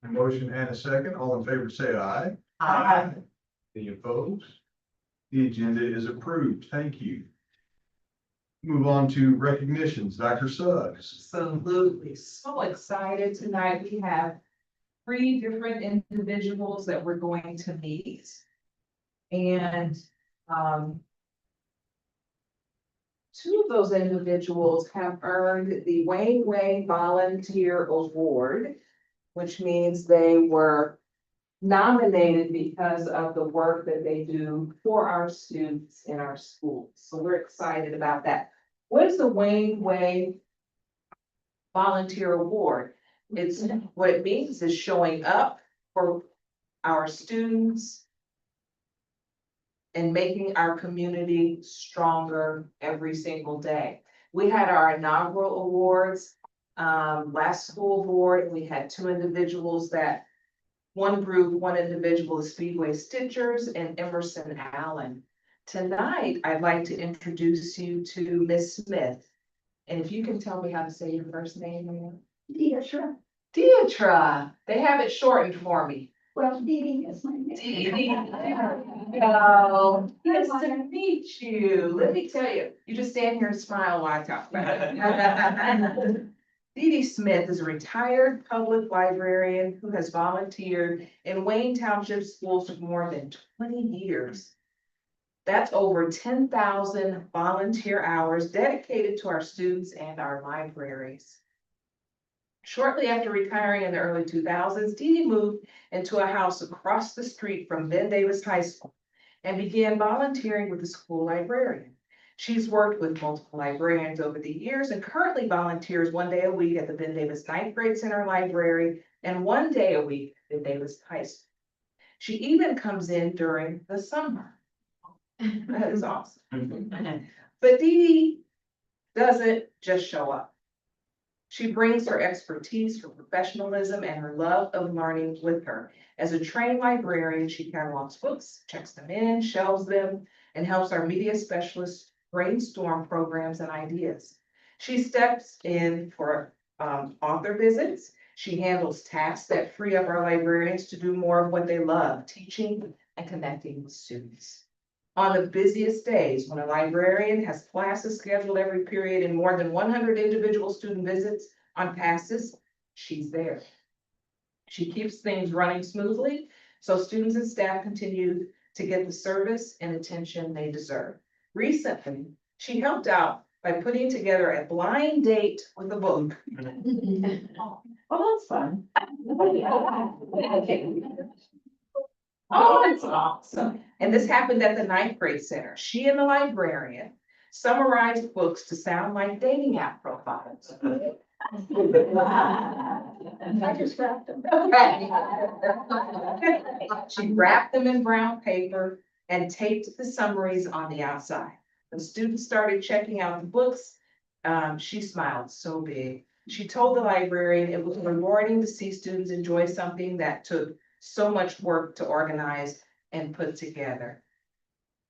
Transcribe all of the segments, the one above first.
A motion and a second. All in favor, say aye. Aye. Any opposed? The agenda is approved. Thank you. Move on to recognitions. Dr. Suggs. Absolutely. So excited tonight. We have 3 different individuals that we're going to meet. And 2 of those individuals have earned the Wayne Way Volunteer Award, which means they were nominated because of the work that they do for our students in our schools. So we're excited about that. What is the Wayne Way Volunteer Award? It's what it means is showing up for our students and making our community stronger every single day. We had our inaugural awards last school board. We had 2 individuals that one individual is Speedway Stitchers and Emerson Allen. Tonight, I'd like to introduce you to Miss Smith. And if you can tell me how to say your first name, ma'am? Deidre. Deidre. They have it shortened for me. Well, Dee is my name. Dee. Hello. Nice to meet you. Let me tell you, you just stand here and smile while I talk about it. Dee Smith is a retired public librarian who has volunteered in Wayne Township schools for more than 20 years. That's over 10,000 volunteer hours dedicated to our students and our libraries. Shortly after retiring in the early 2000s, Dee moved into a house across the street from Ben Davis High School and began volunteering with the school librarian. She's worked with multiple librarians over the years and currently volunteers 1 day a week at the Ben Davis 9th Grade Center Library and 1 day a week at Ben Davis High School. She even comes in during the summer. That is awesome. But Dee doesn't just show up. She brings her expertise, her professionalism, and her love of learning with her. As a trained librarian, she catalogs books, checks them in, shelves them, and helps our media specialists brainstorm programs and ideas. She steps in for author visits. She handles tasks that free up our librarians to do more of what they love, teaching and connecting with students. On the busiest days, when a librarian has classes scheduled every period and more than 100 individual student visits on passes, she's there. She keeps things running smoothly, so students and staff continue to get the service and attention they deserve. Recently, she helped out by putting together a blind date with a book. Oh, that's fun. Oh, that's awesome. And this happened at the 9th Grade Center. She and the librarian summarized books to sound like dating app profiles. I just wrapped them. She wrapped them in brown paper and taped the summaries on the outside. When students started checking out the books, she smiled so big. She told the librarian it was rewarding to see students enjoy something that took so much work to organize and put together.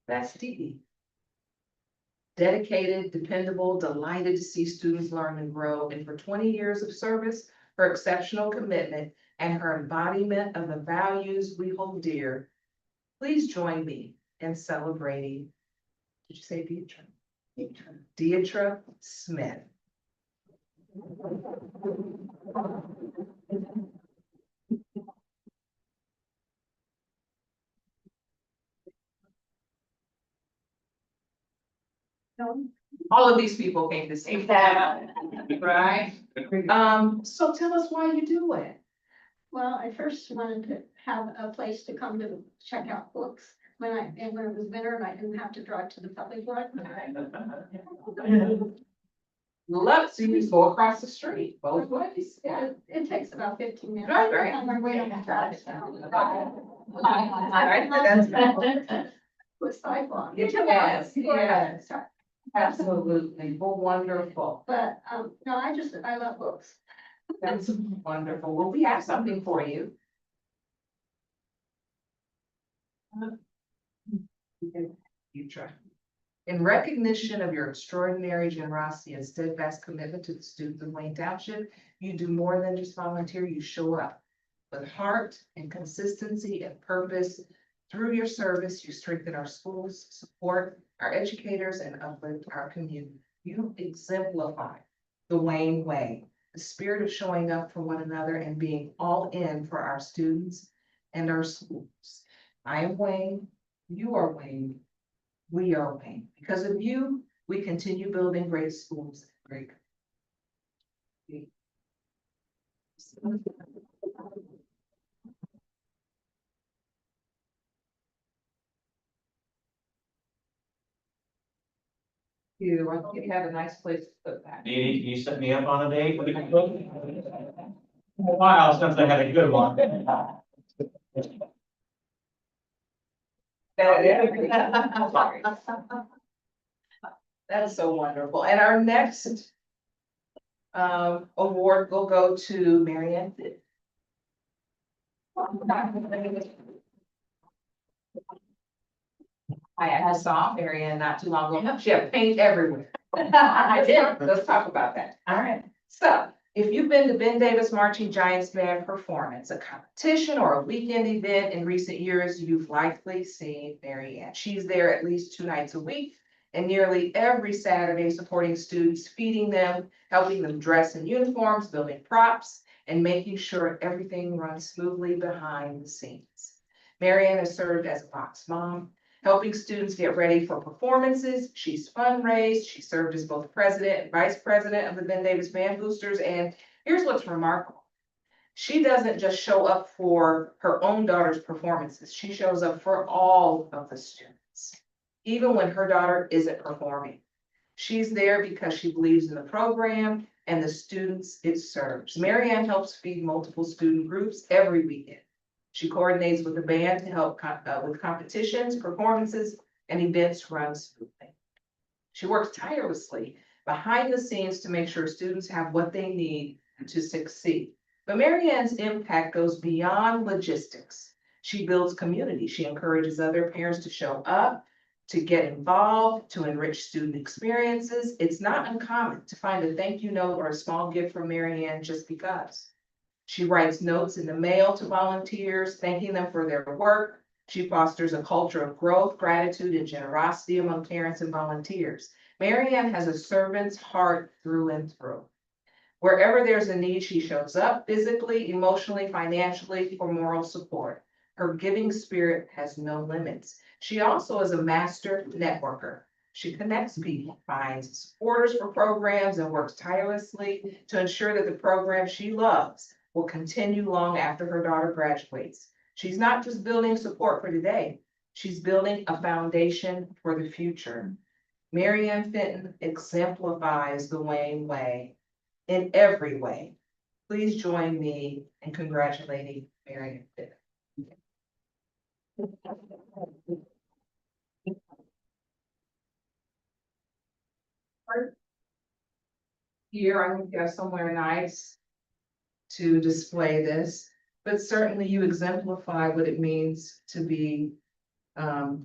That's Dee. Dedicated, dependable, delighted to see students learn and grow. And for 20 years of service, her exceptional commitment and her embodiment of the values we hold dear, please join me in celebrating, did you say Deidre? Deidre Smith. All of these people came to see that, right? So tell us why you do it. Well, I first wanted to have a place to come to check out books when it was winter and I didn't have to drive to the public library. Love it. So you just go across the street, both ways. Yeah. It takes about 15 minutes. Right. On my way on the drive. With sidewalk. Yes. Absolutely. Well, wonderful. But, no, I love books. That's wonderful. Well, we have something for you. Future. In recognition of your extraordinary generosity and steadfast commitment to the students of Wayne Township, you do more than just volunteer, you show up. With heart and consistency and purpose, through your service, you strengthen our schools, support our educators, and uplift our community. You exemplify the Wayne way, the spirit of showing up for one another and being all in for our students and our schools. I am Wayne, you are Wayne, we are Wayne. Because of you, we continue building great schools, great. You, I hope you have a nice place to put that. Dee Dee, can you set me up on a date? Wow, since I had a good one. That is so wonderful. And our next award will go to Marianne. I saw Marianne not too long ago. She had paint everywhere. I did. Let's talk about that. All right. So if you've been to Ben Davis Marching Giants Band performance, a competition or a weekend event in recent years, you've likely seen Marianne. She's there at least 2 nights a week and nearly every Saturday supporting students, feeding them, helping them dress in uniforms, building props, and making sure everything runs smoothly behind the scenes. Marianne has served as a box mom, helping students get ready for performances. She's fundraised. She served as both president and vice president of the Ben Davis Band Boosters. And here's what's remarkable. She doesn't just show up for her own daughter's performances. She shows up for all of the students, even when her daughter isn't performing. She's there because she believes in the program and the students it serves. Marianne helps feed multiple student groups every weekend. She coordinates with the band to help with competitions, performances, and events run smoothly. She works tirelessly behind the scenes to make sure students have what they need to succeed. But Marianne's impact goes beyond logistics. She builds community. She encourages other parents to show up, to get involved, to enrich student experiences. It's not uncommon to find a thank you note or a small gift from Marianne just because. She writes notes in the mail to volunteers, thanking them for their work. She fosters a culture of growth, gratitude, and generosity among parents and volunteers. Marianne has a servant's heart through and through. Wherever there's a need, she shows up physically, emotionally, financially, for moral support. Her giving spirit has no limits. She also is a master networker. She connects people, finds supporters for programs, and works tirelessly to ensure that the program she loves will continue long after her daughter graduates. She's not just building support for today, she's building a foundation for the future. Marianne Fenton exemplifies the Wayne way in every way. Please join me in congratulating Marianne Fenton. Here, I think you have somewhere nice to display this, but certainly you exemplify what it means to be part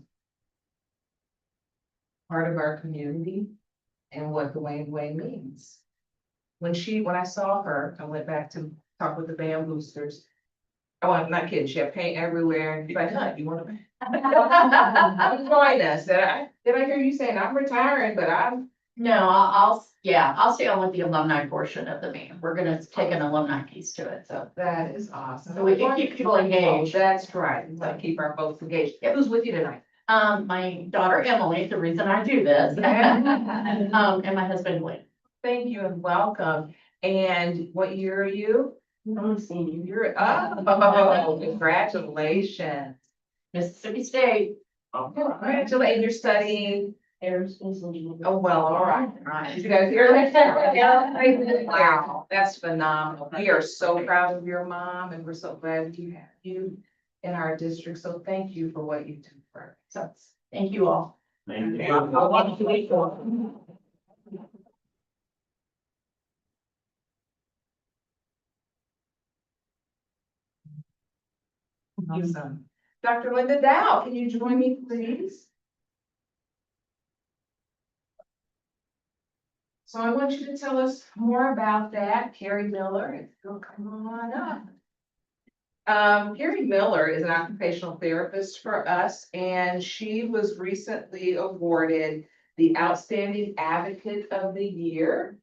of our community and what the Wayne way means. When I saw her, I went back to talk with the band boosters. Oh, I'm not kidding, she had paint everywhere, and she's like, "Huh, you wanna join us?" Did I hear you saying, "I'm retiring, but I'm..." No, I'll stay on with the alumni portion of the meeting. We're gonna take an alumni piece to it, so. That is awesome. So we can keep people engaged. That's right, like keep our folks engaged. Who's with you tonight? My daughter Emily, the reason I do this, and my husband Wayne. Thank you and welcome. And what year are you? I'm a senior. You're up. Congratulations. Mississippi State. Congratulations. You're studying. Aerospace engineering. Oh, well, all right. Did you guys hear that? Wow, that's phenomenal. We are so proud of your mom and we're so glad you have you in our district. So thank you for what you do for us. So, thank you all. Thank you. Awesome. Dr. Linda Dow, can you join me, please? So I want you to tell us more about that. Carrie Miller, come on up. Gary Miller is an occupational therapist for us, and she was recently awarded the Outstanding Advocate of the Year,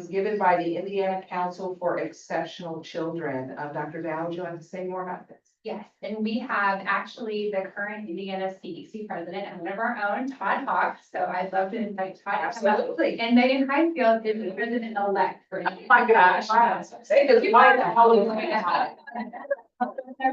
given by the Indiana Council for Exceptional Children. Dr. Dow, would you like to say more about this? Yes, and we have actually the current Indiana CDC president and one of our own, Todd Hawk. So I'd love to invite Todd to come up. Absolutely. And Megan Highfield is the president-elect for. Oh my gosh. Say this, you might have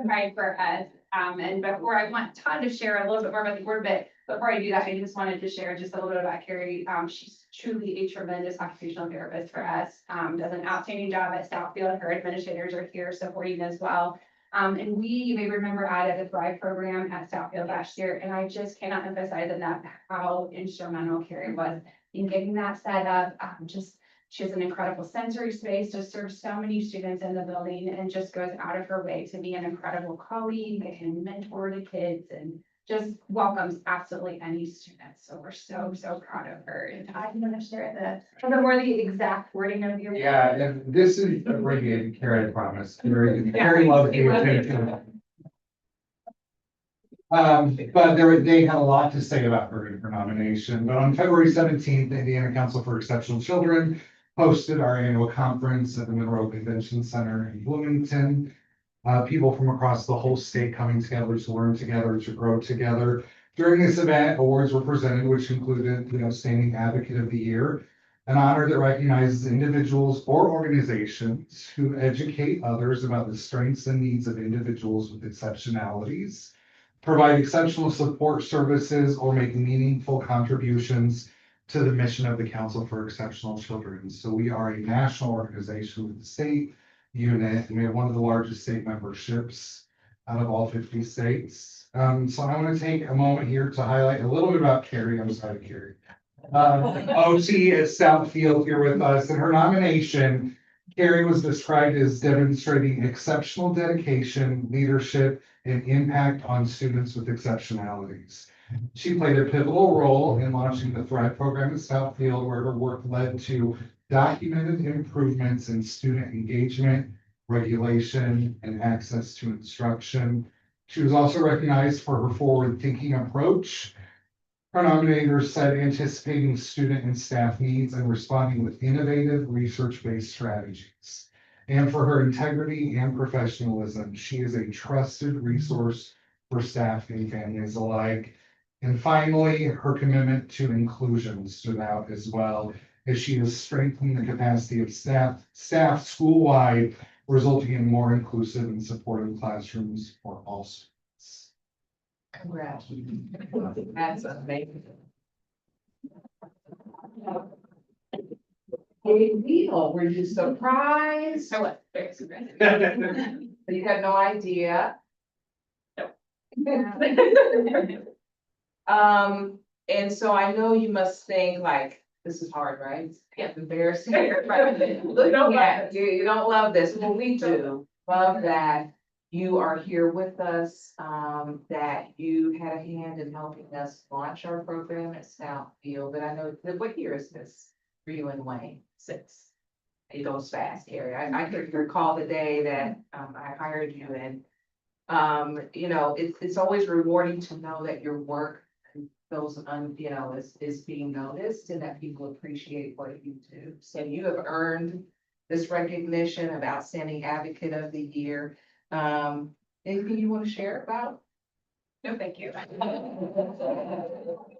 Right for us. And before I want Todd to share a little bit more about the board, but before I do that, I just wanted to share just a little bit about Carrie. She's truly a tremendous occupational therapist for us. Does an outstanding job at Southfield. Her administrators are here supporting as well. And you may remember I had a Thrive program at Southfield last year, and I just cannot emphasize enough how instrumental Carrie was in getting that set up. She has an incredible sensory space to serve so many students in the building and just goes out of her way to be an incredible colleague and mentor to kids and just welcomes absolutely any student. So we're so proud of her. And I'm going to share the exact wording of your. Yeah, and this is abbreviated, Carrie, I promise. Carrie loves the attention. But they had a lot to say about her in her nomination. But on February 17th, the Indiana Council for Exceptional Children hosted our annual conference at the Monroe Convention Center in Bloomington. People from across the whole state coming together to learn together, to grow together. During this event, awards were presented, which included the Outstanding Advocate of the Year, an honor that recognizes individuals or organizations who educate others about the strengths and needs of individuals with exceptionalities, provide exceptional support services, or make meaningful contributions to the mission of the Council for Exceptional Children. So we are a national organization with the state unit, and we have one of the largest state memberships out of all 50 states. So I want to take a moment here to highlight a little bit about Carrie. I'm sorry, Carrie. OT at Southfield here with us. In her nomination, Carrie was described as demonstrating exceptional dedication, leadership, and impact on students with exceptionalities. She played a pivotal role in launching the Thrive program at Southfield, where her work led to documented improvements in student engagement, regulation, and access to instruction. She was also recognized for her forward-thinking approach. Her nominators said anticipating student and staff needs and responding with innovative research-based strategies. And for her integrity and professionalism, she is a trusted resource for staff and families alike. And finally, her commitment to inclusion stood out as well, as she has strengthened the capacity of staff school-wide, resulting in more inclusive and supportive classrooms for all students. Congrats. That's amazing. Big deal. Were you surprised? I was very surprised. You had no idea? And so I know you must think like, this is hard, right? Yeah, embarrassing. You don't love this. Well, we do love that you are here with us, that you had a hand in helping us launch our program at Southfield. But I know, what year is this for you and Wayne? 6. It goes fast, Carrie. I could recall the day that I hired you, and it's always rewarding to know that your work goes is being noticed and that people appreciate what you do. So you have earned this recognition of Outstanding Advocate of the Year. Anything you want to share about? No, thank you. I love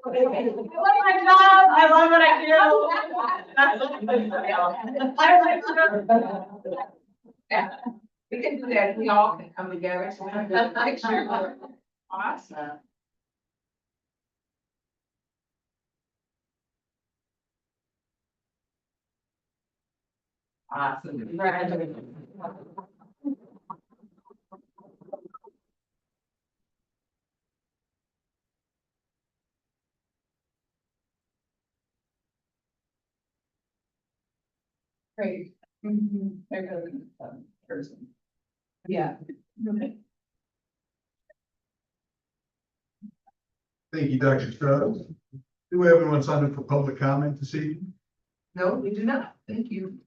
my job. I love what I do. Yeah, we can do that. We all can come together. So have a picture. Awesome. Awesome. Congratulations. Great. Person. Yeah. Thank you, Dr. Stubbs. Do we have anyone signed up for public comment this evening? No, we do not. Thank you.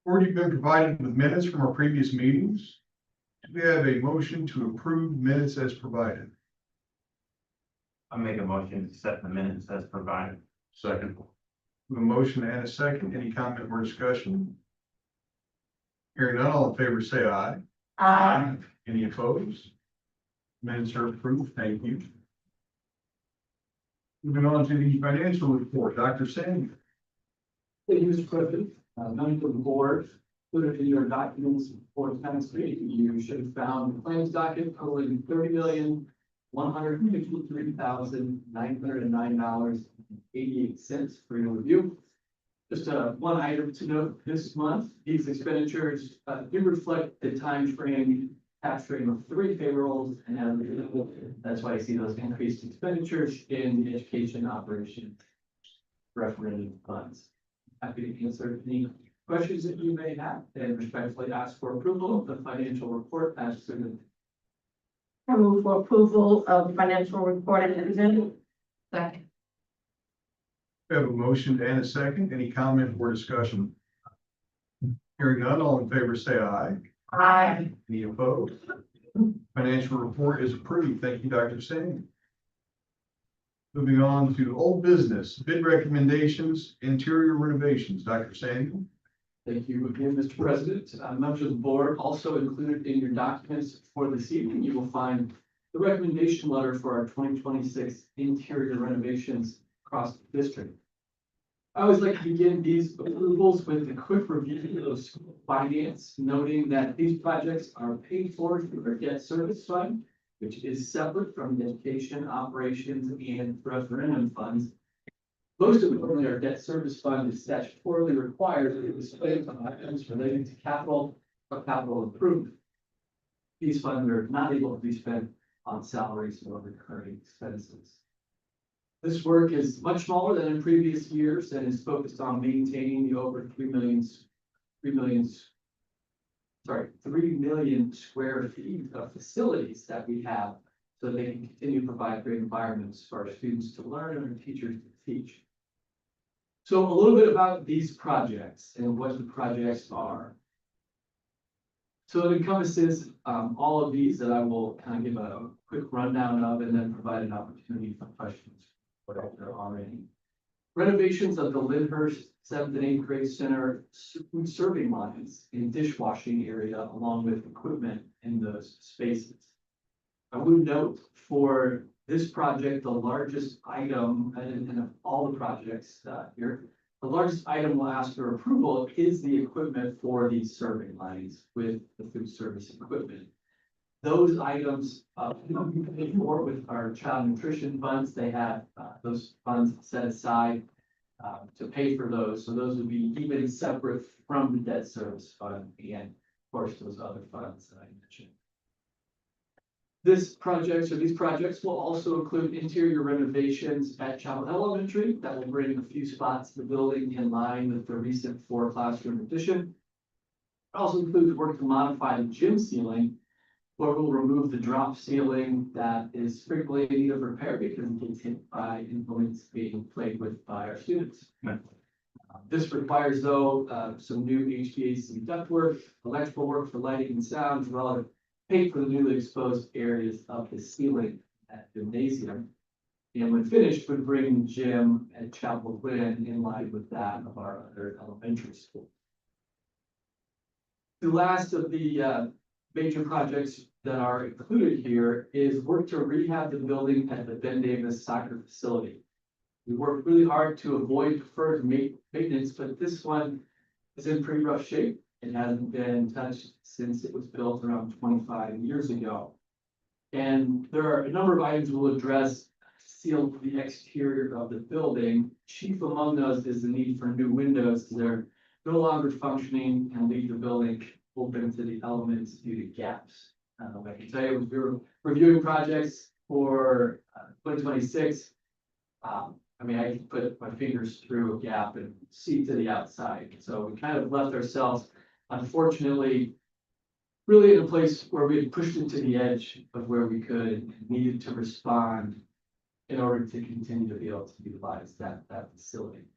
Board, you've been provided with minutes from our previous meetings. Do we have a motion to approve minutes as provided? I'll make a motion to set the minutes as provided. Second. A motion and a second. Any comment or discussion? Hearing none, all in favor say aye. Any opposed? Minutes are approved. Thank you. Moving on to the financial report, Dr. Samuel. Thank you, Mr. President. Members of the board, included in your documents for MSD, you should have found the claims docket totaling $30,153,909.88 for your review. Just one item to note this month, these expenditures do reflect the time frame capturing of 3 payrolls, and that's why I see those increased expenditures in the education operation referendum funds. Happy to answer any questions that you may have and respectfully ask for approval of the financial report as presented. I move for approval of the financial report as presented. Second. We have a motion and a second. Any comment or discussion? Hearing none, all in favor say aye. Any opposed? Financial report is approved. Thank you, Dr. Singh. Moving on to old business, bid recommendations, interior renovations, Dr. Samuel. Thank you again, Mr. President. Members of the board, also included in your documents for this evening, you will find the recommendation letter for our 2026 interior renovations across the district. I always like to begin these approvals with a quick review of school finance, noting that these projects are paid for through our debt service fund, which is separate from the education operations and referendum funds. Most of our debt service fund is statutorily required to spend on items relating to capital or capital improvement. These funds are not able to be spent on salaries or recurring expenses. This work is much smaller than in previous years and is focused on maintaining the over 3 million square feet of facilities that we have, so they can continue to provide great environments for our students to learn and our teachers to teach. So a little bit about these projects and what the projects are. So it encompasses all of these that I will kind of give a quick rundown of and then provide an opportunity for questions. There already. Renovations of the Lyndhurst 7th and 8th grade center food serving lines and dishwashing area, along with equipment in those spaces. I would note for this project, the largest item, and of all the projects here, the largest item we'll ask for approval is the equipment for these serving lines with the food service equipment. Those items, we pay for with our child nutrition funds. They have those funds set aside to pay for those. So those would be even separate from the debt service fund and, of course, those other funds that I mentioned. These projects will also include interior renovations at Chapel Elementary that will bring a few spots to the building in line with the recent 4 classroom addition. It also includes work to modify the gym ceiling, where we'll remove the drop ceiling that is frequently in need of repair because it gets hit by implements being played with by our students. This requires, though, some new HVAC ductwork, electrical work for lighting and sound, as well as paint for the newly exposed areas of the ceiling at gymnasium. And when finished, would bring the gym at Chapel Glen in line with that of our other elementary schools. The last of the major projects that are included here is work to rehab the building at the Ben Davis soccer facility. We worked really hard to avoid deferred maintenance, but this one is in pretty rough shape. It hasn't been touched since it was built around 25 years ago. And there are a number of items we'll address to seal the exterior of the building. Chief among those is the need for new windows. They're no longer functioning and leave the building open to the elements due to gaps. I can tell you, we were reviewing projects for 2026. I mean, I can put my fingers through a gap and see to the outside. So we kind of left ourselves, unfortunately, really in a place where we had pushed it to the edge of where we could and needed to respond in order to continue to be able to utilize that facility.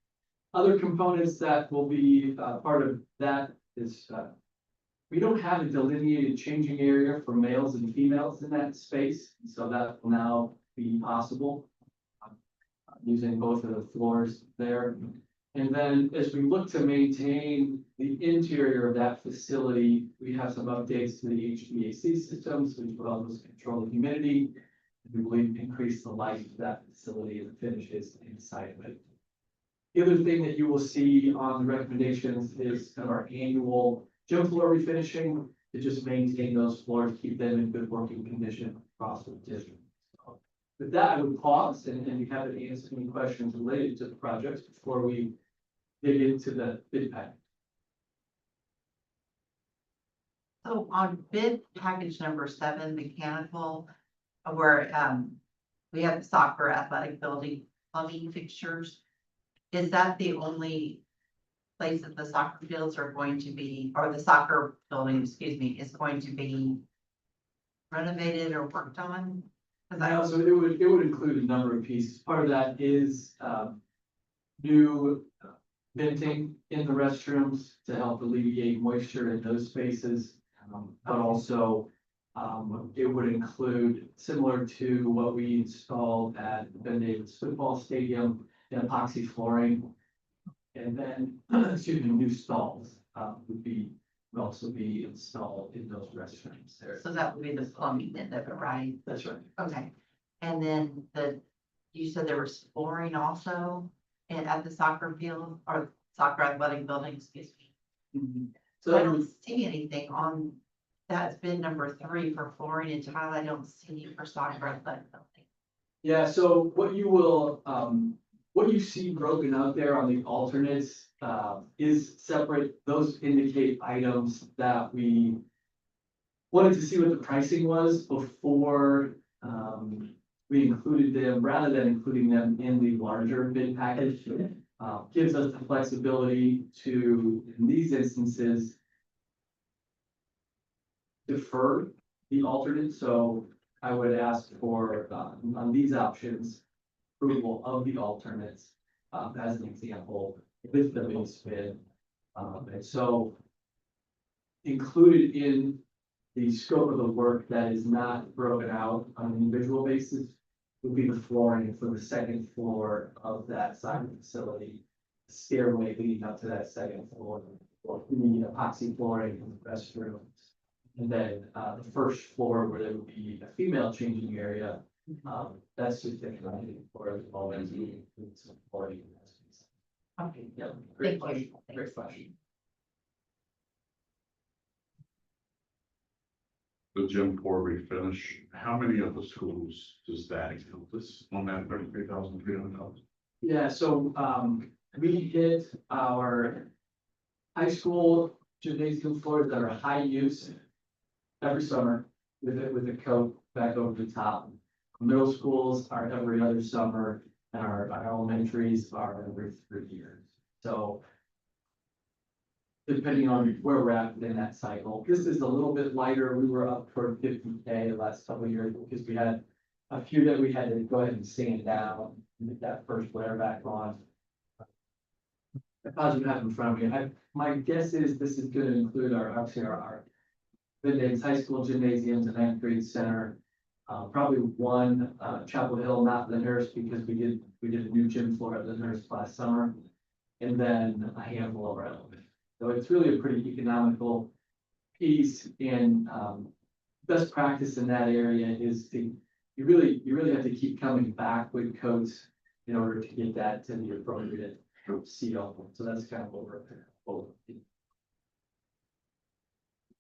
Other components that will be part of that is, we don't have a delineated changing area for males and females in that space, so that will now be possible. Using both of the floors there. And then as we look to maintain the interior of that facility, we have some updates to the HVAC systems, which will help us control the humidity. We believe increase the life of that facility and the finishes inside of it. The other thing that you will see on the recommendations is kind of our annual gym floor refinishing to just maintain those floors, keep them in good working condition across the district. So with that, I would pause and you have to answer any questions related to the projects before we dig into the bid pack. So on bid package number 7, mechanical, where we have the soccer athletic building plumbing fixtures. Is that the only place that the soccer fields are going to be, or the soccer building, excuse me, is going to be renovated or worked on? Cause I So it would include a number of pieces. Part of that is new venting in the restrooms to help alleviate moisture in those spaces. But also it would include, similar to what we installed at Ben Davis Football Stadium, epoxy flooring. And then, excuse me, new stalls would also be installed in those restrooms there. So that would be the plumbing end of it, right? That's right. Okay. And then you said there was flooring also at the soccer field or soccer athletic building, excuse me. So I that don't would, see anything on, that's been number 3 for flooring and tile. I don't see for soccer athletic building. yeah, so what you will, what you see broken out there on the alternates, is separate. Those indicate items that we wanted to see what the pricing was before, we included them, rather than including them in the larger bid package. Gives us the flexibility to, in these instances, defer the alternate. So I would ask for, on these options, approval of the alternates, as an example, with the base bid. And so included in the scope of the work that is not broken out on an individual basis would be the flooring for the second floor of that side of the facility, stairway leading up to that second floor, the epoxy flooring in the restrooms. And then the first floor where there would be a female changing area, that's just decorated for the moment. We include some flooring in that space. Okay. Yeah, great Thank you. question, great question. The gym floor refinish, how many of the schools does that encompass on that $33,300? Yeah, so we hit our high school gymnasium floors that are high use every summer with a coat back over the top. Middle schools are every other summer, and our elementaries are every 3 years. So depending on where we're at in that cycle, this is a little bit lighter. We were up toward 50K the last couple of years because we had a few that we had to go ahead and sand down and get that first layer back on. I probably have in front of me. My guess is this is going to include our mid-days high school gymnasiums and 9th grade center. Probably one Chapel Hill, not Lyndhurst, because we did a new gym floor at Lyndhurst last summer, and then a handful of our elements. So it's really a pretty economical piece, and best practice in that area is you really have to keep coming back with coats in order to get that to the appropriate seal. So that's kind of what we're.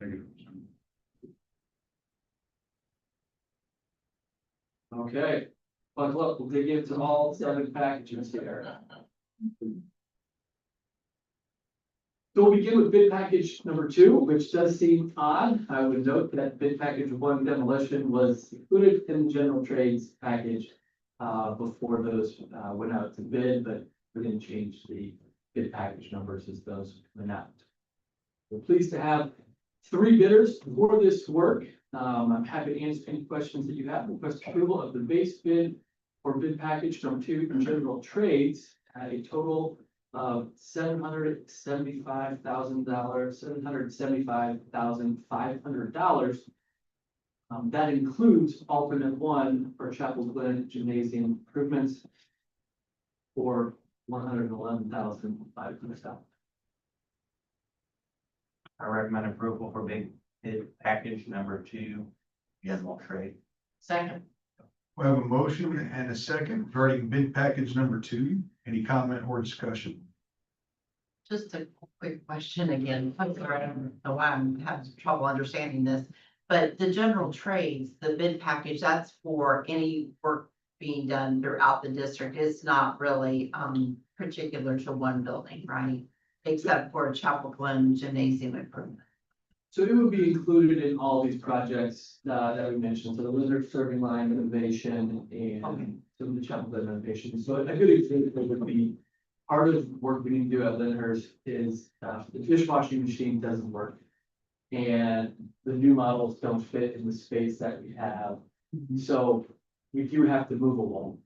Thank you. Okay, buckle up, we'll dig into all 7 packages here. So we'll begin with bid package number 2, which does seem odd. I would note that bid package 1 demolition was included in the general trades package before those went out to bid, but we didn't change the bid package numbers as those went out. We're pleased to have 3 bidders for this work. I'm happy to answer any questions that you have. Request approval of the base bid for bid package number 2 for general trades at a total of $775,500. That includes alternate one for Chapel Glen Gymnasium improvements for $111,500. I recommend approval for bid package number 2, general trade. Second. We have a motion and a second regarding bid package number 2. Any comment or discussion? Just a quick question again. I'm sorry, I don't know why I'm having trouble understanding this. But the general trades, the bid package, that's for any work being done throughout the district. It's not really particular to one building, right? Except for Chapel Glen Gymnasium improvement. So it would be included in all these projects that we mentioned, so the lizard serving line renovation and some of the Chapel Glen renovation. So a good example would be part of the work we need to do at Lyndhurst is the dishwashing machine doesn't work. And the new models don't fit in the space that we have. So we do have to move a wall.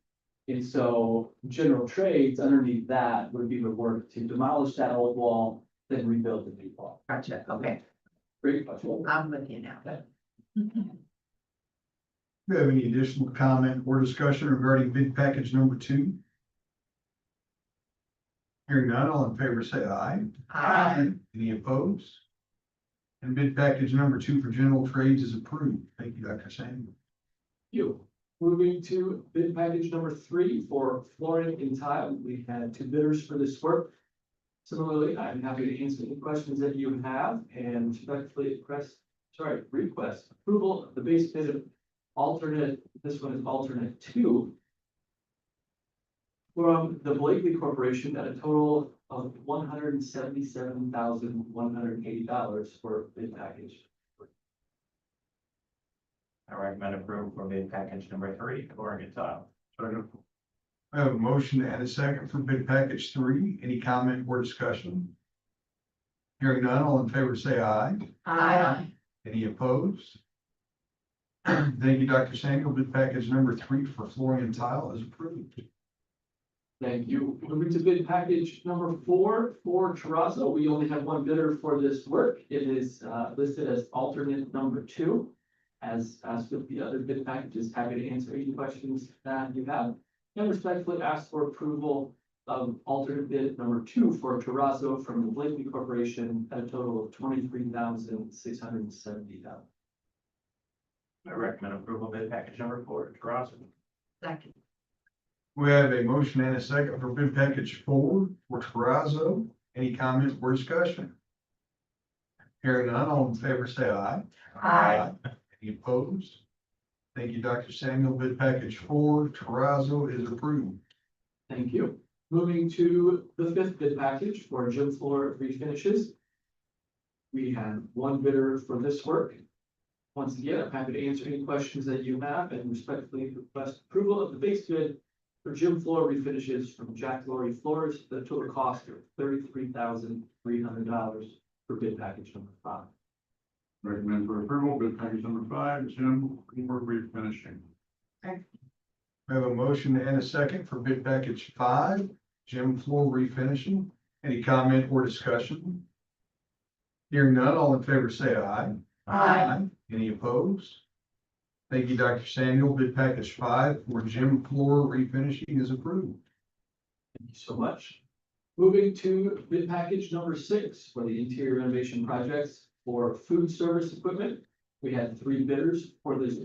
And so general trades underneath that would be the work to demolish that old wall, then rebuild the new wall. Gotcha, okay. Great question. I'm with you now. Do you have any additional comment or discussion regarding bid package number 2? Hearing none, all in favor say aye. Aye. Any opposed? And bid package number 2 for general trades is approved. Thank you, Dr. Samuel. You. Moving to bid package number 3 for flooring and tile. We had 2 bidders for this work. Similarly, I'm happy to answer any questions that you have and respectfully request approval of the base bid of alternate, this one is alternate 2 from the Blakely Corporation at a total of $177,180 for bid package. I recommend approval for bid package number 3, flooring and tile. Second. I have a motion and a second for bid package 3. Any comment or discussion? Hearing none, all in favor say aye. Aye. Any opposed? Thank you, Dr. Samuel. Bid package number 3 for flooring and tile is approved. Thank you. Moving to bid package number 4 for Terrazzo. We only have 1 bidder for this work. It is listed as alternate number 2. As with the other bid packages, happy to answer any questions that you have. And respectfully ask for approval of alternate bid number 2 for Terrazzo from the Blakely Corporation at a total of $23,670. I recommend approval bid package number 4, Terrazzo. Second. We have a motion and a second for bid package 4 for Terrazzo. Any comment or discussion? Hearing none, all in favor say aye. Aye. Any opposed? Thank you, Dr. Samuel. Bid package 4, Terrazzo is approved. Thank you. Moving to the 5th bid package for gym floor refinishes. We have 1 bidder for this work. Once again, I'm happy to answer any questions that you have and respectfully request approval of the base bid for gym floor refinishes from Jack Laurie Floors, the total cost of $33,300 for bid package number 5. Recommend for approval, bid package number 5, gym floor refinishing. We have a motion and a second for bid package 5, gym floor refinishing. Any comment or discussion? Hearing none, all in favor say aye. Aye. Any opposed? Thank you, Dr. Samuel. Bid package 5 for gym floor refinishing is approved. Thank you so much. Moving to bid package number 6 for the interior renovation projects for food service equipment. We had 3 bidders for this.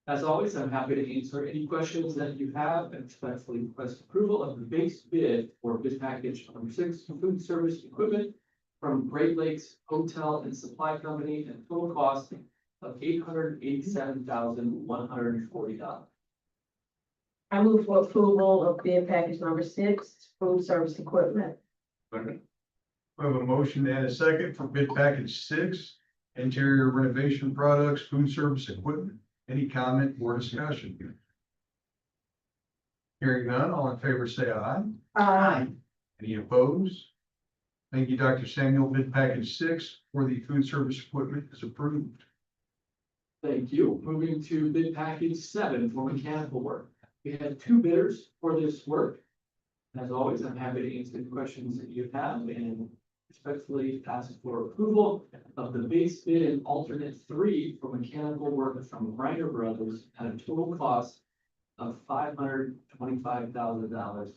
As always, I'm happy to answer any questions that you have and respectfully request approval of the base bid for bid package number 6 for food service equipment from Great Lakes Hotel and Supply Company at total cost of $887,140. I move for approval of bid package number 6, food service equipment. Second. We have a motion and a second for bid package 6, interior renovation products, food service equipment. Any comment or discussion? Hearing none, all in favor say aye. Aye. Any opposed? Thank you, Dr. Samuel. Bid package 6 for the food service equipment is approved. Thank you. Moving to bid package 7 for mechanical work. We had 2 bidders for this work. As always, I'm happy to answer any questions that you have and respectfully ask for approval of the base bid and alternate 3 for mechanical work from Reiner Brothers at a total cost of $525,000.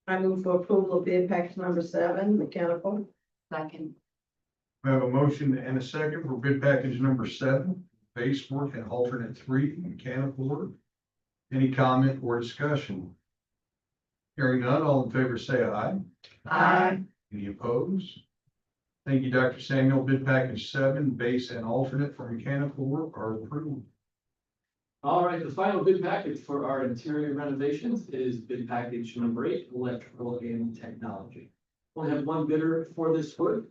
I move for approval of bid package number 7, mechanical. Second. We have a motion and a second for bid package number 7, base work and alternate 3, mechanical work. Any comment or discussion? Hearing none, all in favor say aye. Aye. Any opposed? Thank you, Dr. Samuel. Bid package 7, base and alternate for mechanical work are approved. All right, the final bid package for our interior renovations is bid package number 8, electrical and technology. We'll have one bidder for this work.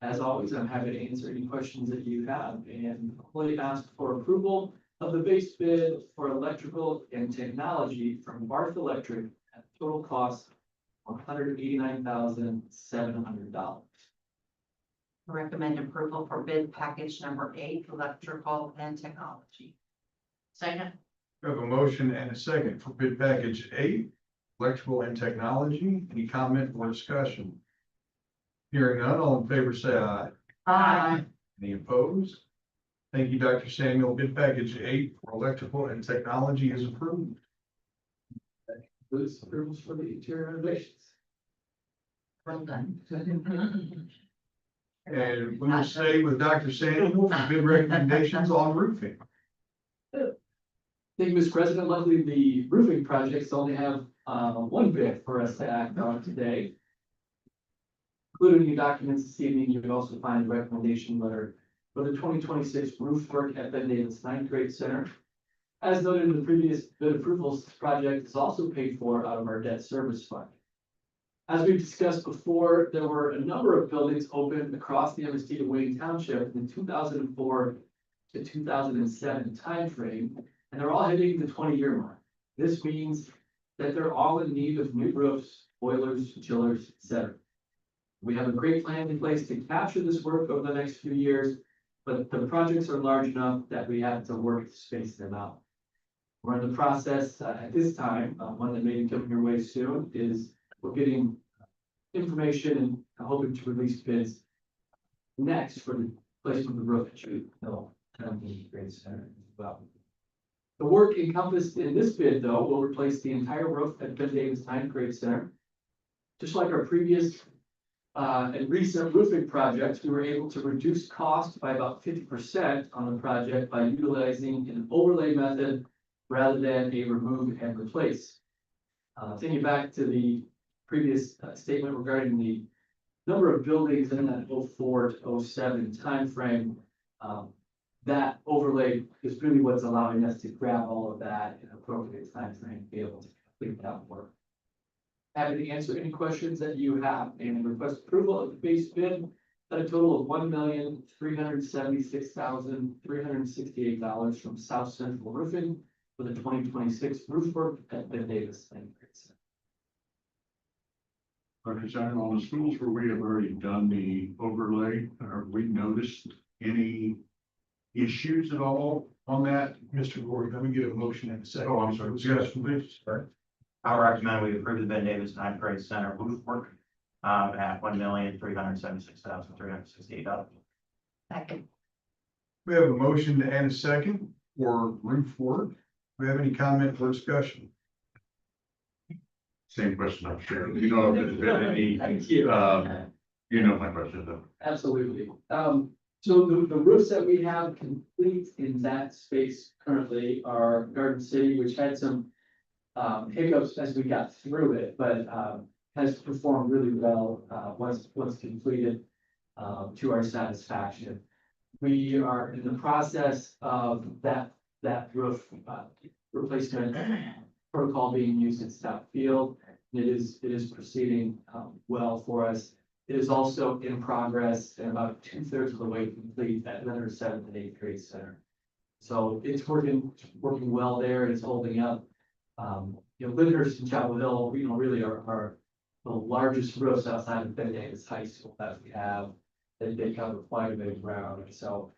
As always, I'm happy to answer any questions that you have and only ask for approval of the base bid for electrical and technology from Barth Electric at a total cost of $189,700. Recommend approval for bid package number 8, electrical and technology. Second. We have a motion and a second for bid package 8, electrical and technology. Any comment or discussion? Hearing none, all in favor say aye. Aye. Any opposed? Thank you, Dr. Samuel. Bid package 8 for electrical and technology is approved. Those approvals for the interior renovations. Well done. And we will stay with Dr. Samuel for bid recommendations on roofing. Thank you, Mr. President. Luckily, the roofing projects only have one bid for us to act on today. Including your documents this evening, you can also find a recommendation letter for the 2026 roof work at Ben Davis 9th Grade Center. As noted in the previous bid approvals, this project is also paid for out of our debt service fund. As we've discussed before, there were a number of buildings opened across the MSD of Wayne Township in 2004 to 2007 timeframe, and they're all hitting the 20-year mark. This means that they're all in need of new roofs, boilers, chillers, etc. We have a great plan in place to capture this work over the next few years, but the projects are large enough that we have to work to space them out. We're in the process at this time, one that may come your way soon, is we're getting information and hoping to release bids next for the placement of the roof at Truth Hill Grade Center as well. The work encompassed in this bid, though, will replace the entire roof at Ben Davis 9th Grade Center. Just like our previous and recent roofing projects, we were able to reduce costs by about 50% on the project by utilizing an overlay method rather than a remove and replace. Thinking back to the previous statement regarding the number of buildings in that 04 to 07 timeframe, that overlay is really what's allowing us to grab all of that in appropriate timeframe to be able to complete that work. Happy to answer any questions that you have and request approval of the base bid at a total of $1,376,368 from South Central Roofing for the 2026 roof work at Ben Davis. Dr. Samuel, on the schools where we have already done the overlay, have we noticed any issues at all on that? Mr. Gordon, let me get a motion in a second. Oh, I'm sorry. Discussion, please. I recommend we approve the Ben Davis 9th Grade Center roof work at $1,376,368. Second. We have a motion and a second for roof work. Do we have any comment or discussion? Same question I'm sharing. You know, if there's been any, Thank you. you know my question though. Absolutely. So the roofs that we have complete in that space currently are Garden City, which had some hiccups as we got through it, but has performed really well once completed to our satisfaction. We are in the process of that roof replacement protocol being used in Stout Field. It is proceeding well for us. It is also in progress and about 2/3 of the way complete at Leonard 7th and 8th Grade Center. So it's working well there. It's holding up. Lyndhurst and Chapel Hill, really are the largest roofs outside of Ben Davis High School that we have. They cover quite a bit of ground. So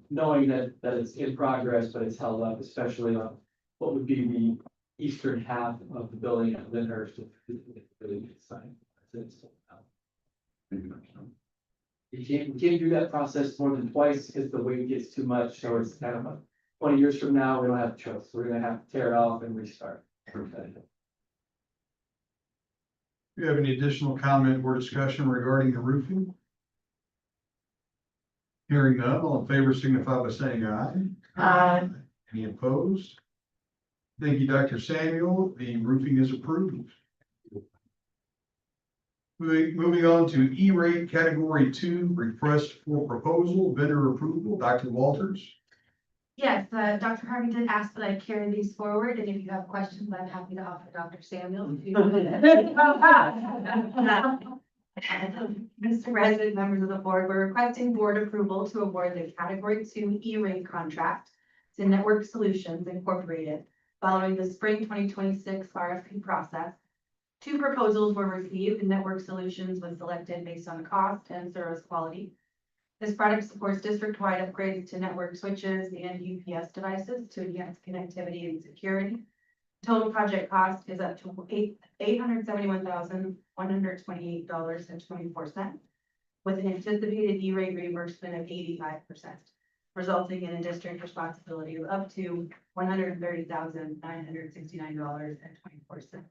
knowing that it's in progress, but it's held up, especially on what would be eastern half of the building at Lyndhurst. Really good sign. You can't do that process more than twice because the weight gets too much, so it's kind of a 20 years from now, we don't have a choice, we're gonna have to tear it off and restart. Do you have any additional comment or discussion regarding the roofing? Hearing none, all in favor signify by saying aye. Any opposed? Thank you, Dr. Samuel. The roofing is approved. Moving on to E-rate Category 2, request for proposal, vendor approval. Dr. Walters. Yes, Dr. Harvey did ask that I carry these forward, and if you have questions, I'm happy to offer Dr. Samuel. Mr. President, members of the board, we're requesting board approval to award the Category 2 E-rate contract to Network Solutions Incorporated following the spring 2026 RFP process. 2 proposals were received, and Network Solutions was selected based on cost and service quality. This product supports district-wide upgrades to network switches and UPS devices to enhance connectivity and security. Total project cost is up to $871,128.24, with an anticipated E-rate reimbursement of 85%, resulting in a district responsibility of up to $130,969.24.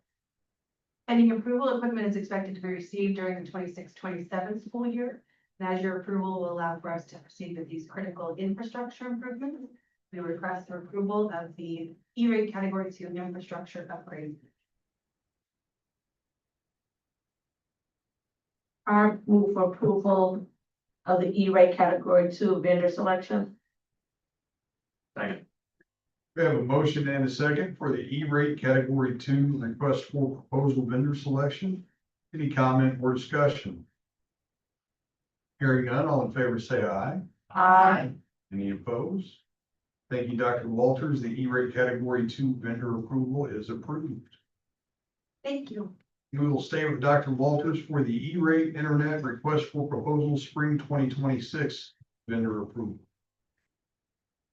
Pending approval, equipment is expected to be received during the 26-27 school year. And as your approval will allow for us to proceed with these critical infrastructure improvements, we request for approval of the E-rate Category 2 infrastructure upgrade. I move for approval of the E-rate Category 2 vendor selection. Second. We have a motion and a second for the E-rate Category 2 request for proposal vendor selection. Any comment or discussion? Hearing none, all in favor say aye. Aye. Any opposed? Thank you, Dr. Walters. The E-rate Category 2 vendor approval is approved. Thank you. We will stay with Dr. Walters for the E-rate Internet request for proposal spring 2026 vendor approval.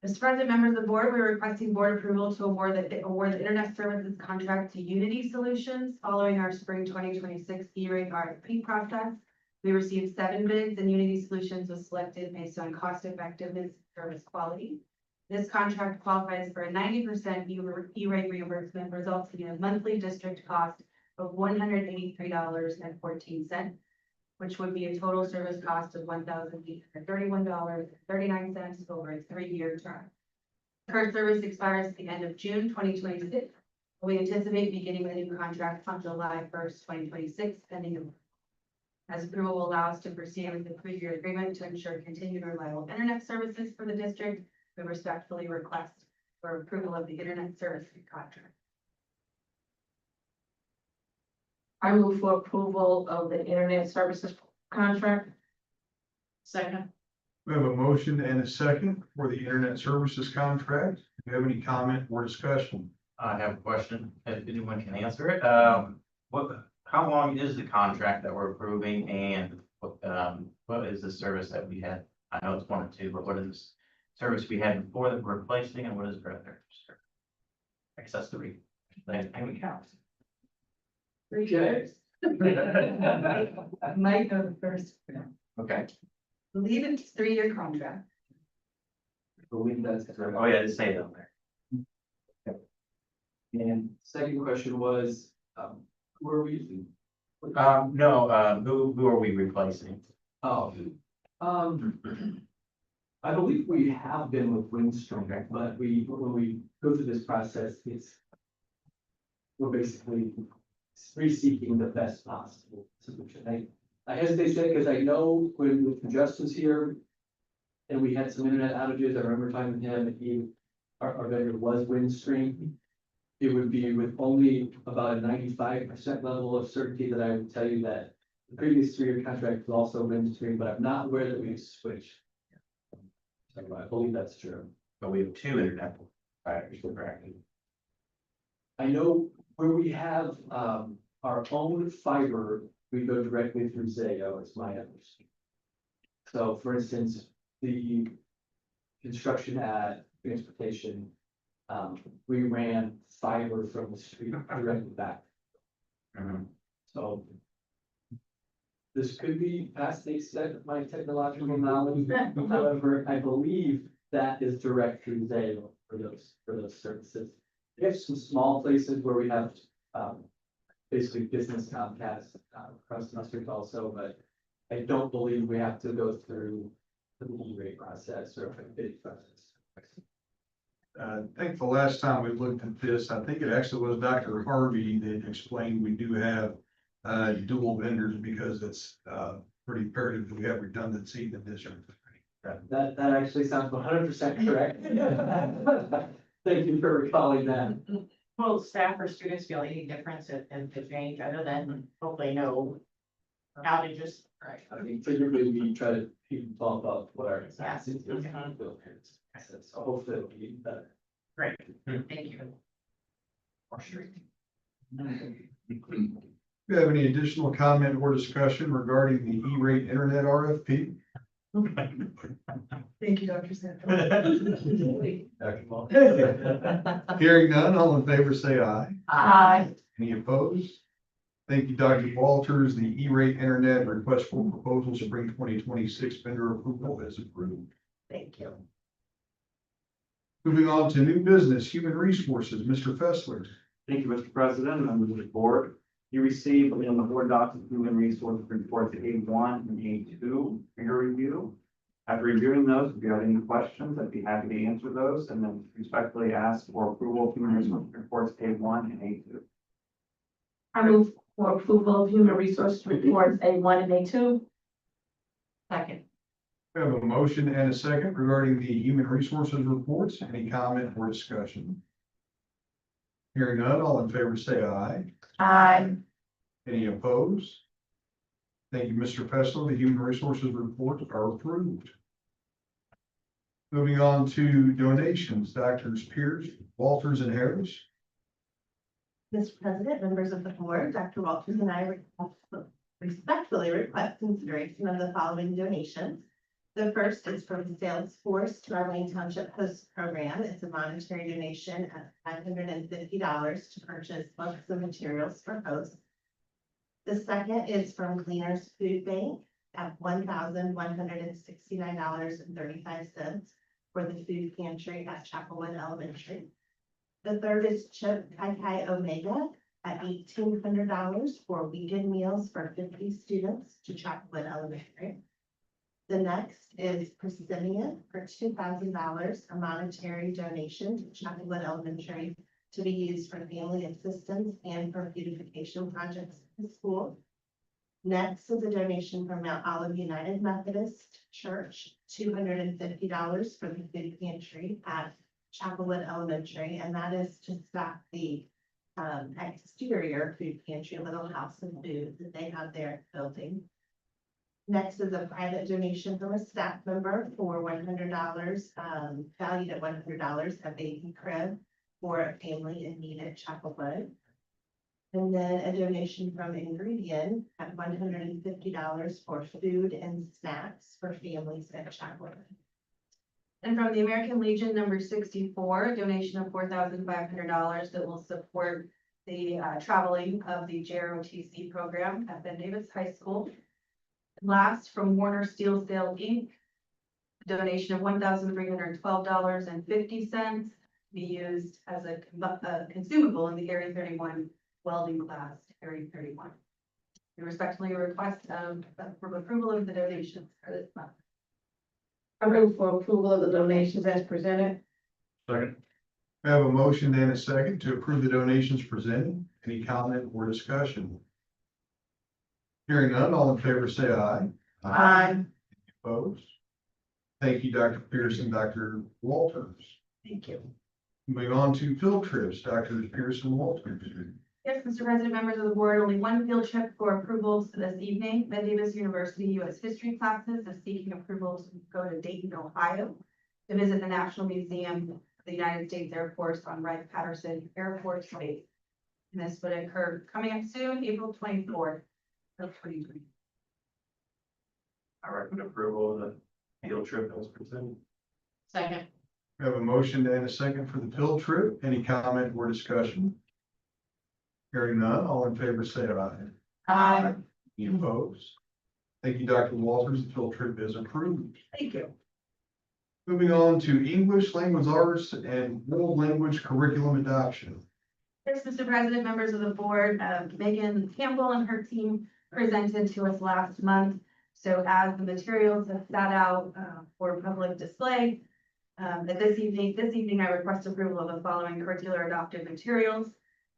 Mr. President, members of the board, we're requesting board approval to award the internet services contract to Unity Solutions following our spring 2026 E-rate RFP process. We received 7 bids, and Unity Solutions was selected based on cost effectiveness and service quality. This contract qualifies for a 90% E-rate reimbursement, resulting in a monthly district cost of $183.14, which would be a total service cost of $1,831.39 over a 3-year term. Current service expires at the end of June 2026. We anticipate beginning the new contract on July 1st, 2026, pending approval. As approval will allow us to proceed with the 3-year agreement to ensure continued reliable internet services for the district, we respectfully request for approval of the internet service contract. I move for approval of the internet services contract. Second. We have a motion and a second for the internet services contract. Do you have any comment or discussion? I have a question, if anyone can answer it. How long is the contract that we're approving, and what is the service that we had? I know it's 1 or 2, but what is this service we had before that we're replacing, and what is the other? Accessory. And we count. 3 years. Might go the first. Okay. Believe it's 3-year contract. Believe that's correct. Oh, yeah, just say it on there. And second question was, who are we using? No, who are we replacing? Oh, I believe we have been with Windstream, but when we go through this process, we're basically reseeking the best possible solution. I hesitate to say because I know when Justin's here and we had some internet outages, I remember talking to him, our vendor was Windstream. It would be with only about a 95% level of certainty that I would tell you that the previous 3-year contract was also Windstream, but I'm not aware that we switched. So I believe that's true. But we have 2 internet providers, correct? I know where we have our own fiber, we go directly through Zayo, it's my understanding. So for instance, the construction at transportation, we ran fiber from the street directly back. So this could be past the extent of my technological knowledge. However, I believe that is direct through Zayo for those services. We have some small places where we have, basically business Comcast, across the district also, but I don't believe we have to go through the E-rate process or a bid process. I think the last time we looked at this, I think it actually was Dr. Harvey that explained we do have dual vendors because it's pretty imperative that we have redundancy in the district. That actually sounds 100% correct. Thank you for recalling that. Will staff or students feel any difference in the change other than hopefully no outages? Right. I mean, typically we try to keep bump up what our Yeah. taxes is. So hopefully it'll be better. Great, thank you. Or street. Do you have any additional comment or discussion regarding the E-rate internet RFP? Thank you, Dr. Santos. Hearing none, all in favor say aye. Aye. Any opposed? Thank you, Dr. Walters. The E-rate internet request for proposal spring 2026 vendor approval is approved. Thank you. Moving on to new business, human resources, Mr. Fessler. Thank you, Mr. President, members of the board. You received in the board document human resource reports A1 and A2 for your review. After reviewing those, if you have any questions, I'd be happy to answer those and then respectfully ask for approval of human resource reports A1 and A2. I move for approval of human resource reports A1 and A2. Second. We have a motion and a second regarding the human resources reports. Any comment or discussion? Hearing none, all in favor say aye. Aye. Any opposed? Thank you, Mr. Fessler. The human resources reports are approved. Moving on to donations, Doctors Pierce, Walters, and Harris. Mr. President, members of the board, Dr. Walters and I respectfully request consideration of the following donations. The first is from Salesforce to our Wayne Township Host Program. It's a monetary donation of $550 to purchase books and materials for hosts. The second is from Cleaners Food Bank at $1,169.35 for the food pantry at Chapelwood Elementary. The third is Chip Kai Kai Omega at $1,800 for weekend meals for 50 students to Chapelwood Elementary. The next is Presidium for $2,000, a monetary donation to Chapelwood Elementary to be used for family assistance and for beautification projects in the school. Next is a donation from Mount Olive United Methodist Church, $250 for the food pantry at Chapelwood Elementary, and that is to stock the exterior food pantry, a little house of food that they have there building. Next is a private donation from a staff member for $100, valued at $100, a baby crib for a family in need at Chapelwood. And then a donation from Ingredient at $150 for food and snacks for families at Chapelwood. And from the American Legion number 64, a donation of $4,500 that will support the traveling of the JROTC program at Ben Davis High School. Last, from Warner Steel Sale Inc., a donation of $1,312.50 to be used as a consumable in the Area 31 welding class, Area 31. We respectfully request for approval of the donations for this month. I move for approval of the donations as presented. Second. We have a motion and a second to approve the donations presented. Any comment or discussion? Hearing none, all in favor say aye. Aye. Opposed? Thank you, Dr. Pearson, Dr. Walters. Thank you. Moving on to field trips, Drs. Pearson, Walters. Yes, Mr. President, members of the board, only one field trip for approvals this evening. Ben Davis University U.S. History classes are seeking approval to go to Dayton, Ohio, to visit the National Museum of the United States Air Force on Wright-Patterson Air Force Base. And this would occur coming up soon, April 24th of 2020. I recommend approval of the field trip as presented. Second. We have a motion and a second for the field trip. Any comment or discussion? Hearing none, all in favor say aye. Any opposed? Thank you, Dr. Walters. The field trip is approved. Thank you. Moving on to English, language arts, and world language curriculum adoption. Yes, Mr. President, members of the board, Megan Campbell and her team presented to us last month. So as the materials have sat out for public display, this evening I request approval of the following curricular adopted materials.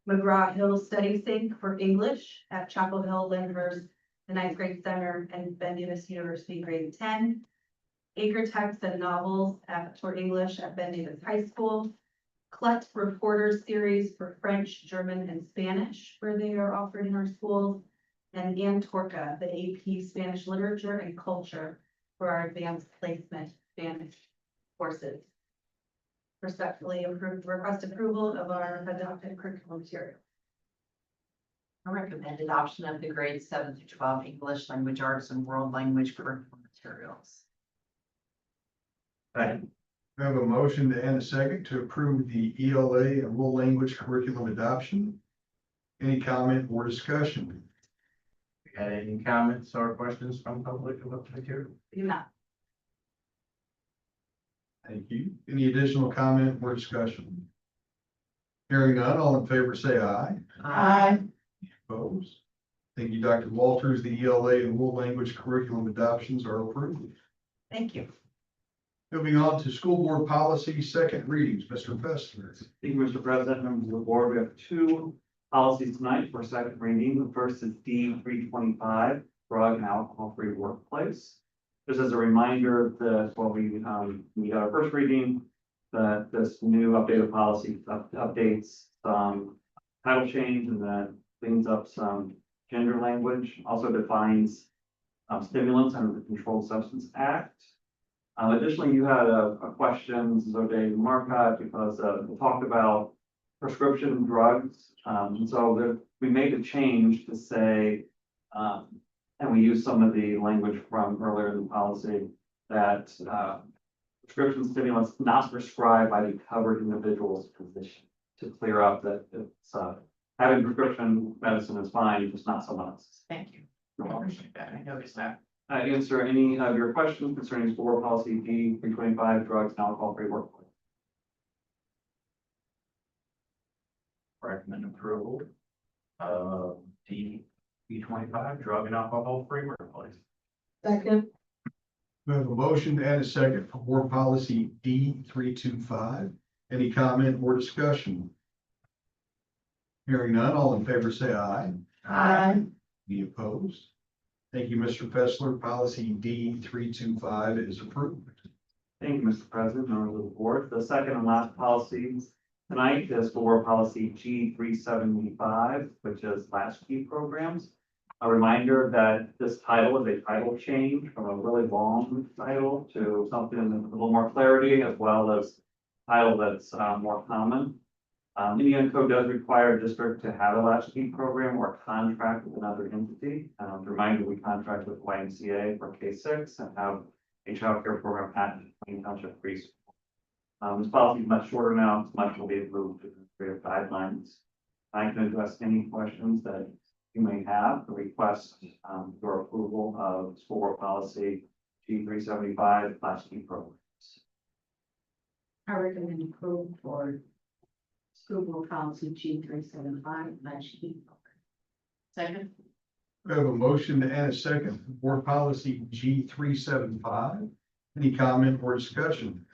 McGraw-Hill Study Sync for English at Chapel Hill, Lyndhurst, the ninth grade center, and Ben Nevis University grade 10. Acre Text and Novels for English at Ben Nevis High School. Clut Reporters Series for French, German, and Spanish, where they are offered in our schools. And Antorka, the AP Spanish Literature and Culture for our advanced placement Spanish courses. Respectfully request approval of our adopted curriculum material. I recommend adoption of the grades 7 through 12 English, language arts, and world language curriculum materials. Second. We have a motion and a second to approve the ELA and world language curriculum adoption. Any comment or discussion? We got any comments or questions from public about the material? Do not. Thank you. Any additional comment or discussion? Hearing none, all in favor say aye. Opposed? Thank you, Dr. Walters. The ELA and world language curriculum adoptions are approved. Thank you. Moving on to school board policy, second readings, Mr. Fessler. Thank you, Mr. President, members of the board. We have two policies tonight for second reading. The first is D 325, drug and alcohol-free workplace. Just as a reminder that while we got our first reading, that this new updated policy updates some title change and that cleans up some gender language, also defines stimulants under the Controlled Substance Act. Additionally, you had a question, so Dave Marcotte, because we talked about prescription drugs. And so we made a change to say, and we used some of the language from earlier in the policy that prescription stimulants not prescribed by the covered individual's physician, to clear up that it's having prescription medicine is fine, just not someone else's. Thank you. You're welcome. Appreciate that. I noticed that. Answer any of your questions concerning school board policy D 325, drugs and alcohol-free workplace. Recommend approval of D 325, drug and alcohol-free workplace. Second. We have a motion and a second for board policy D 325. Any comment or discussion? Hearing none, all in favor say aye. Any opposed? Thank you, Mr. Fessler. Policy D 325 is approved. Thank you, Mr. President, members of the board. The second and last policy tonight is for policy G 375, which is latchkey programs. A reminder that this title is a title change from a really long title to something with a little more clarity, as well as title that's more common. Indiana code does require a district to have a latchkey program or contract with another entity. Reminder, we contract with YMCA for K-6 and have a child care program at Township preschool. This policy is much shorter now. Much will be approved to the guidelines. I can address any questions that you may have or request your approval of school board policy G 375 latchkey programs. I recommend approval for school board policy G 375, latchkey. Second. We have a motion and a second for board policy G 375. Any comment or discussion?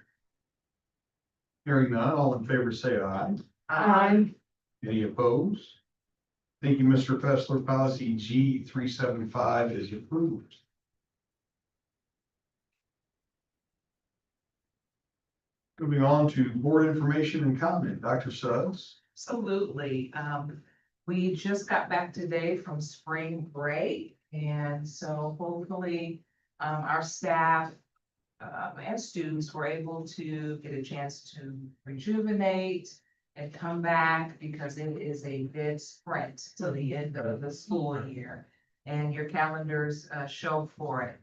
Hearing none, all in favor say aye. Any opposed? Thank you, Mr. Fessler. Policy G 375 is approved. Moving on to board information and comment, Dr. Suggs. Absolutely. We just got back today from spring break, and so hopefully our staff and students were able to get a chance to rejuvenate and come back, because it is a big sprint to the end of the school year, and your calendars show for it.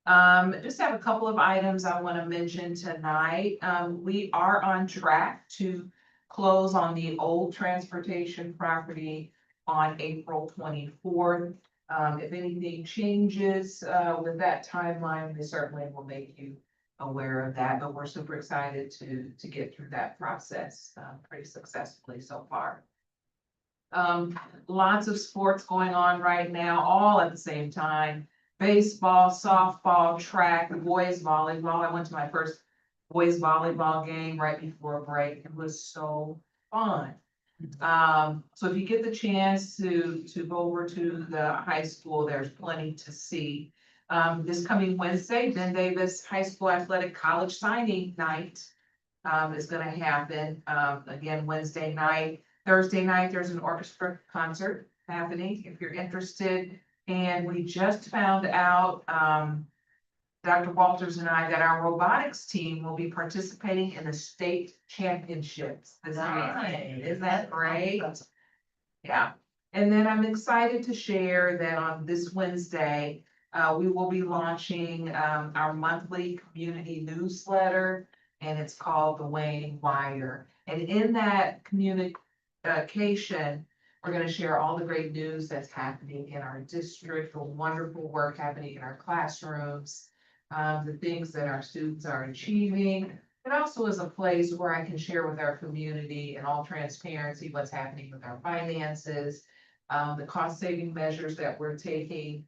Just have a couple of items I want to mention tonight. We are on track to close on the old transportation property on April 24th. If anything changes, with that timeline, we certainly will make you aware of that, but we're super excited to get through that process, pretty successfully so far. Lots of sports going on right now, all at the same time. Baseball, softball, track, boys volleyball. I went to my first boys volleyball game right before break. It was so fun. So if you get the chance to go over to the high school, there's plenty to see. This coming Wednesday, Ben Davis High School Athletic College Signing Night is gonna happen, again, Wednesday night. Thursday night, there's an orchestra concert happening, if you're interested. And we just found out, Dr. Walters and I, that our robotics team will be participating in the state championships this weekend. Isn't that great? Yeah, and then I'm excited to share that on this Wednesday, we will be launching, our monthly community newsletter, and it's called The Wayne Wire. And in that communication, we're gonna share all the great news that's happening in our district, the wonderful work happening in our classrooms, the things that our students are achieving. It also is a place where I can share with our community in all transparency what's happening with our finances, the cost saving measures that we're taking,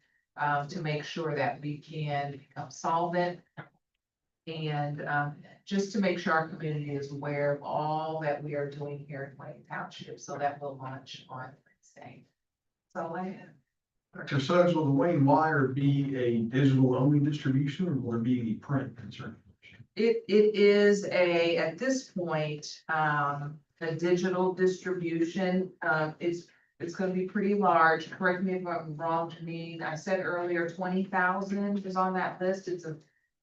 to make sure that we can become solvent. And just to make sure our community is aware of all that we are doing here in Wayne Township, so that will launch on Wednesday. So I have. Dr. Suggs, will the Wayne Wire be a digital only distribution or will there be any print concern? It is at this point, a digital distribution. It's gonna be pretty large. Correct me if I'm wrong, Janine. I said earlier, 20,000 is on that list. It's a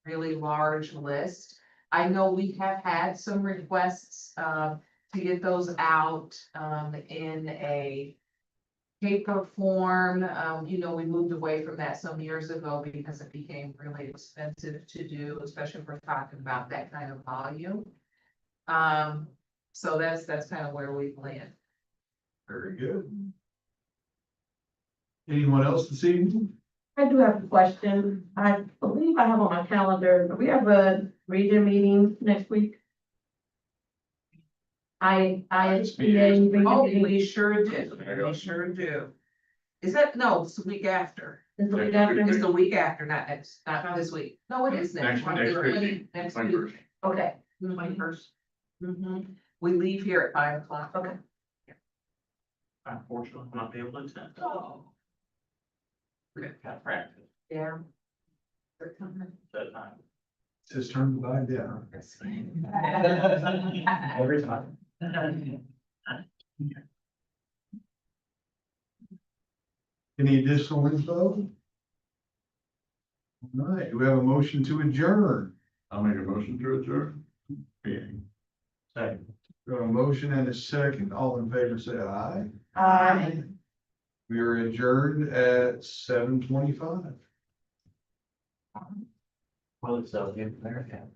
really large list. I know we have had some requests, to get those out, in a paper form. You know, we moved away from that some years ago because it became really expensive to do, especially if we're talking about that kind of volume. So that's kind of where we land. Very good. Anyone else this evening? I do have a question. I believe I have on my calendar, do we have a region meeting next week? ISBA. Oh, we sure do. We sure do. Is that, no, it's the week after. Is the week after? It's the week after, not this week. No, it is next. Next week. Next week. Okay. 21st. We leave here at 5 o'clock. Okay. Unfortunately, I'm not be able to attend. Oh. We're gonna have practice Yeah. that time. It's his turn to buy down. Every time. Any additional info? All right, do we have a motion to adjourn? I'll make a motion to adjourn. Meeting. Second. We have a motion and a second. All in favor, say aye. Aye. We are adjourned at 7:25. Well, it's so good. America.